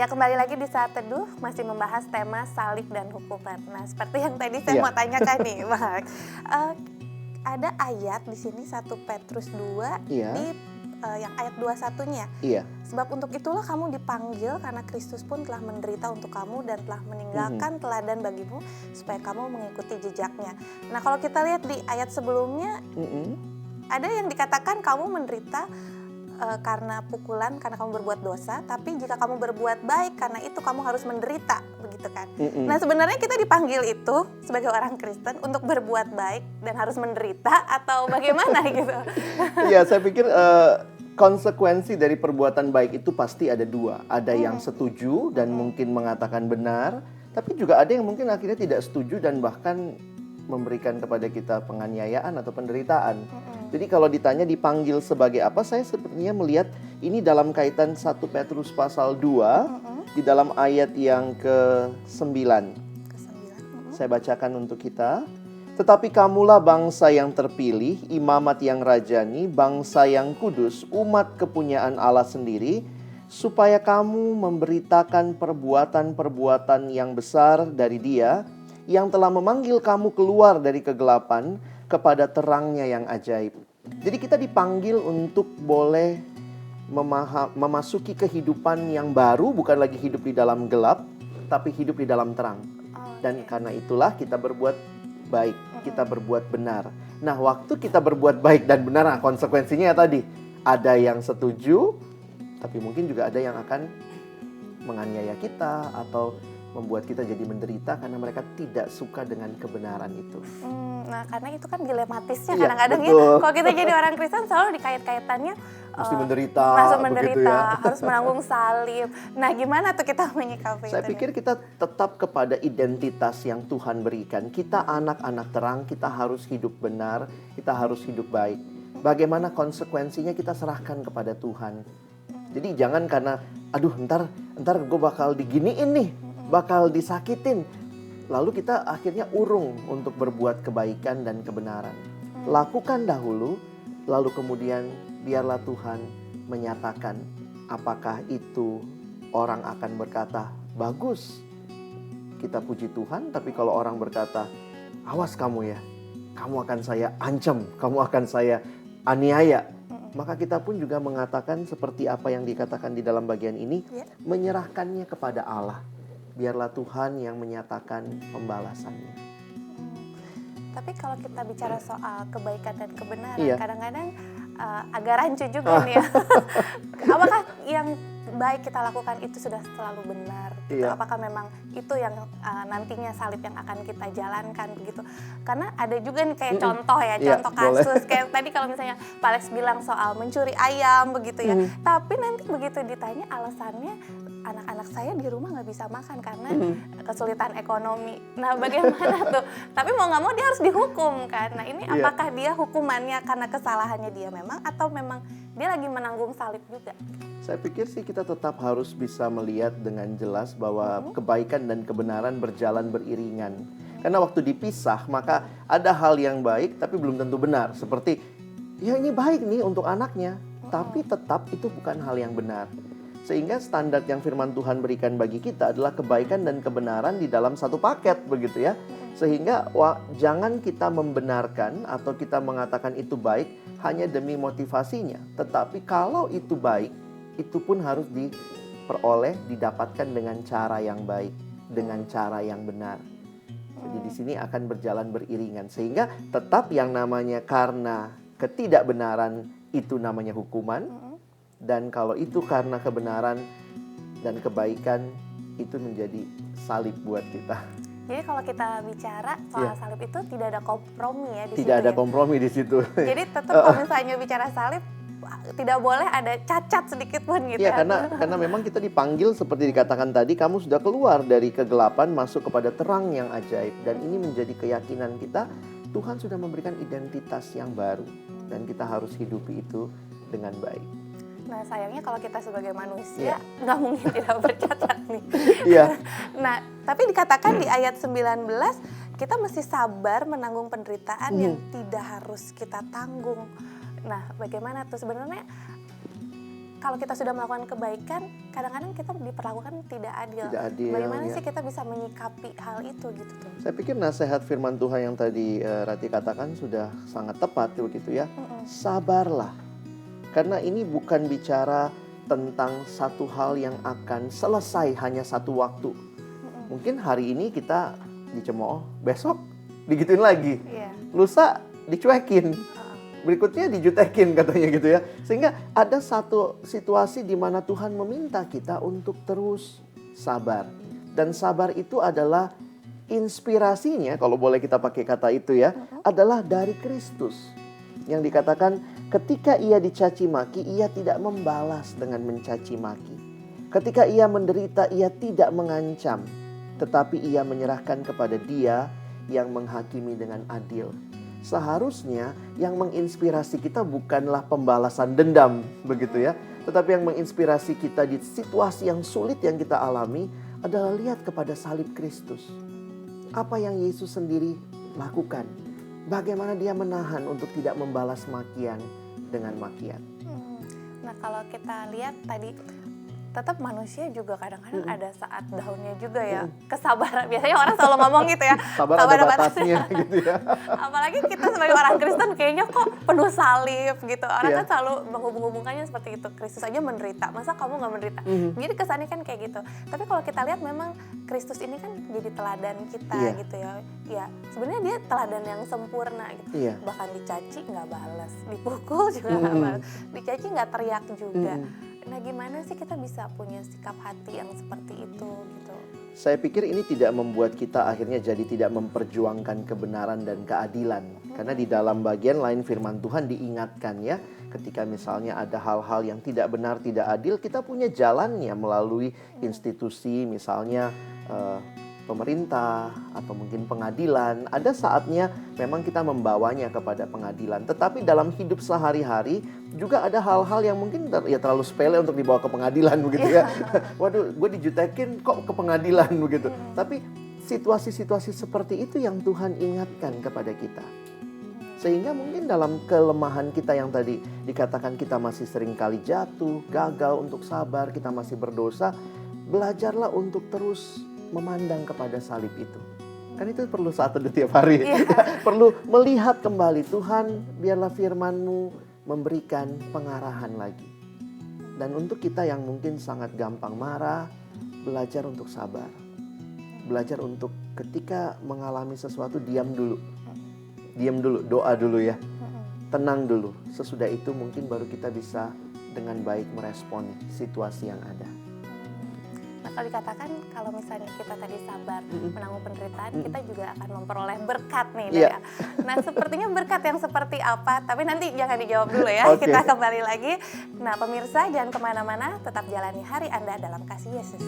Ya, kembali lagi di Saat Teduh masih membahas tema salib dan hukuman. Nah, seperti yang tadi saya mau tanyakan nih, Bang. Ada ayat di sini 1 Petrus 2 di yang ayat 21-nya. Sebab untuk itulah kamu dipanggil karena Kristus pun telah menderita untuk kamu dan telah meninggalkan teladan bagimu supaya kamu mengikuti jejaknya. Nah, kalau kita lihat di ayat sebelumnya ada yang dikatakan kamu menderita karena pukulan, karena kamu berbuat dosa, tapi jika kamu berbuat baik, karena itu kamu harus menderita, begitu kan? Nah, sebenarnya kita dipanggil itu sebagai orang Kristen untuk berbuat baik dan harus menderita atau bagaimana gitu? Ya, saya pikir konsekuensi dari perbuatan baik itu pasti ada dua. Ada yang setuju dan mungkin mengatakan benar, tapi juga ada yang mungkin akhirnya tidak setuju dan bahkan memberikan kepada kita penganiayaan atau penderitaan. Jadi kalau ditanya dipanggil sebagai apa, saya sepertinya melihat ini dalam kaitan 1 Petrus pasal 2 di dalam ayat yang ke-9. Saya bacakan untuk kita. Tetapi kamulah bangsa yang terpilih, imamat yang rajani, bangsa yang kudus, umat kepunyaan Allah sendiri, supaya kamu memberitakan perbuatan-perbuatan yang besar dari Dia yang telah memanggil kamu keluar dari kegelapan kepada terangnya yang ajaib. Jadi kita dipanggil untuk boleh memasuki kehidupan yang baru, bukan lagi hidup di dalam gelap, tapi hidup di dalam terang. Dan karena itulah kita berbuat baik, kita berbuat benar. Nah, waktu kita berbuat baik dan benar, nah konsekuensinya tadi, ada yang setuju, tapi mungkin juga ada yang akan menganiaya kita atau membuat kita jadi menderita karena mereka tidak suka dengan kebenaran itu. Nah, karena itu kan dilematisnya kadang-kadang ya. Kalau kita jadi orang Kristen selalu dikait-kaitannya mesti menderita, masuk menderita, ya. harus menanggung salib. Nah, gimana tuh kita menyikapi itu? Saya pikir kita tetap kepada identitas yang Tuhan berikan. Kita anak-anak terang, kita harus hidup benar, kita harus hidup baik. Bagaimana konsekuensinya kita serahkan kepada Tuhan. Jadi jangan karena, aduh ntar gue bakal diginiin nih, bakal disakitin. Lalu kita akhirnya urung untuk berbuat kebaikan dan kebenaran. Lakukan dahulu, lalu kemudian biarlah Tuhan menyatakan apakah itu orang akan berkata, bagus, kita puji Tuhan. Tapi kalau orang berkata, awas kamu ya, kamu akan saya ancam, kamu akan saya aniaya. Maka kita pun juga mengatakan seperti apa yang dikatakan di dalam bagian ini, menyerahkannya kepada Allah. Biarlah Tuhan yang menyatakan pembalasannya. Tapi kalau kita bicara soal kebaikan dan kebenaran, kadang-kadang agak rancu juga nih ya. Apakah yang baik kita lakukan itu sudah selalu benar? Gitu? Apakah memang itu yang nantinya salib yang akan kita jalankan begitu? Karena ada juga nih kayak contoh ya, contoh kasus. Kayak tadi kalau misalnya Pak Alex bilang soal mencuri ayam begitu ya. Tapi nanti begitu ditanya alasannya, anak-anak saya di rumah nggak bisa makan karena kesulitan ekonomi. Nah, bagaimana tuh? Tapi mau nggak mau dia harus dihukum kan. Nah, ini apakah dia hukumannya karena kesalahannya dia memang atau memang dia lagi menanggung salib juga? Saya pikir sih kita tetap harus bisa melihat dengan jelas bahwa kebaikan dan kebenaran berjalan beriringan. Karena waktu dipisah maka ada hal yang baik tapi belum tentu benar. Seperti ya ini baik nih untuk anaknya, tapi tetap itu bukan hal yang benar. Sehingga standar yang firman Tuhan berikan bagi kita adalah kebaikan dan kebenaran di dalam satu paket begitu ya. Sehingga jangan kita membenarkan atau kita mengatakan itu baik hanya demi motivasinya. Tetapi kalau itu baik, itu pun harus diperoleh, didapatkan dengan cara yang baik, dengan cara yang benar. Jadi di sini akan berjalan beriringan. Sehingga tetap yang namanya karena ketidakbenaran itu namanya hukuman. Dan kalau itu karena kebenaran dan kebaikan, itu menjadi salib buat kita. Jadi kalau kita bicara soal salib itu tidak ada kompromi ya di situ. Tidak ada kompromi di situ. Jadi tetap kalau misalnya bicara salib, tidak boleh ada cacat sedikit pun gitu. Iya, karena memang kita dipanggil seperti dikatakan tadi, kamu sudah keluar dari kegelapan masuk kepada terang yang ajaib. Dan ini menjadi keyakinan kita, Tuhan sudah memberikan identitas yang baru. Dan kita harus hidupi itu dengan baik. Nah, sayangnya kalau kita sebagai manusia nggak mungkin tidak bercacat nih. Nah, tapi dikatakan di ayat 19 kita mesti sabar menanggung penderitaan yang tidak harus kita tanggung. Nah, bagaimana tuh sebenarnya kalau kita sudah melakukan kebaikan, kadang-kadang kita diperlakukan tidak adil. Bagaimana sih kita bisa menyikapi hal itu gitu tuh? Saya pikir nasihat firman Tuhan yang tadi Rati katakan sudah sangat tepat begitu ya. Sabarlah. Karena ini bukan bicara tentang satu hal yang akan selesai hanya satu waktu. Mungkin hari ini kita dicemooh, besok digituin lagi. Lusa dicuekin. Berikutnya dijutekin katanya gitu ya. Sehingga ada satu situasi di mana Tuhan meminta kita untuk terus sabar. Dan sabar itu adalah inspirasinya, kalau boleh kita pakai kata itu ya, adalah dari Kristus. Yang dikatakan ketika ia dicaci maki, ia tidak membalas dengan mencaci maki. Ketika ia menderita, ia tidak mengancam. Tetapi ia menyerahkan kepada Dia yang menghakimi dengan adil. Seharusnya yang menginspirasi kita bukanlah pembalasan dendam begitu ya, tetapi yang menginspirasi kita di situasi yang sulit yang kita alami adalah lihat kepada salib Kristus. Apa yang Yesus sendiri lakukan, bagaimana Dia menahan untuk tidak membalas makian dengan makian. Nah kalau kita lihat tadi, tetap manusia juga kadang-kadang ada saat daunnya juga ya. Kesabaran, biasanya orang selalu ngomong gitu ya. Sabar ada batasnya gitu ya. Apalagi kita sebagai orang Kristen kayaknya kok penuh salib gitu. Orang kan selalu menghubung-hubungkannya seperti itu. Kristus aja menderita, masa kamu gak menderita? Jadi kesannya kan kayak gitu. Tapi kalau kita lihat memang Kristus ini kan jadi teladan kita gitu ya. Ya sebenarnya dia teladan yang sempurna gitu. Bahkan dicaci gak balas, dipukul juga gak balas, dicaci gak teriak juga. Nah gimana sih kita bisa punya sikap hati yang seperti itu gitu? Saya pikir ini tidak membuat kita akhirnya jadi tidak memperjuangkan kebenaran dan keadilan. Karena di dalam bagian lain firman Tuhan diingatkan ya, ketika misalnya ada hal-hal yang tidak benar, tidak adil, kita punya jalannya melalui institusi misalnya pemerintah atau mungkin pengadilan. Ada saatnya memang kita membawanya kepada pengadilan. Tetapi dalam hidup sehari-hari juga ada hal-hal yang mungkin ya terlalu sepele untuk dibawa ke pengadilan begitu ya. Waduh, gue dijutekin kok ke pengadilan begitu. Tapi situasi-situasi seperti itu yang Tuhan ingatkan kepada kita. Sehingga mungkin dalam kelemahan kita yang tadi dikatakan kita masih sering kali jatuh, gagal untuk sabar, kita masih berdosa, belajarlah untuk terus memandang kepada salib itu. Kan itu perlu saat teduh tiap hari. Perlu melihat kembali, Tuhan biarlah firman-Mu memberikan pengarahan lagi. Dan untuk kita yang mungkin sangat gampang marah, belajar untuk sabar. Belajar untuk ketika mengalami sesuatu diam dulu. Diam dulu, doa dulu ya. Tenang dulu. Sesudah itu mungkin baru kita bisa dengan baik merespon situasi yang ada. Nah kalau dikatakan kalau misalnya kita tadi sabar menanggung penderitaan, kita juga akan memperoleh berkat nih. Nah sepertinya berkat yang seperti apa? Tapi nanti jangan dijawab dulu ya, kita kembali lagi. Nah pemirsa jangan kemana-mana, tetap jalani hari Anda dalam kasih Yesus.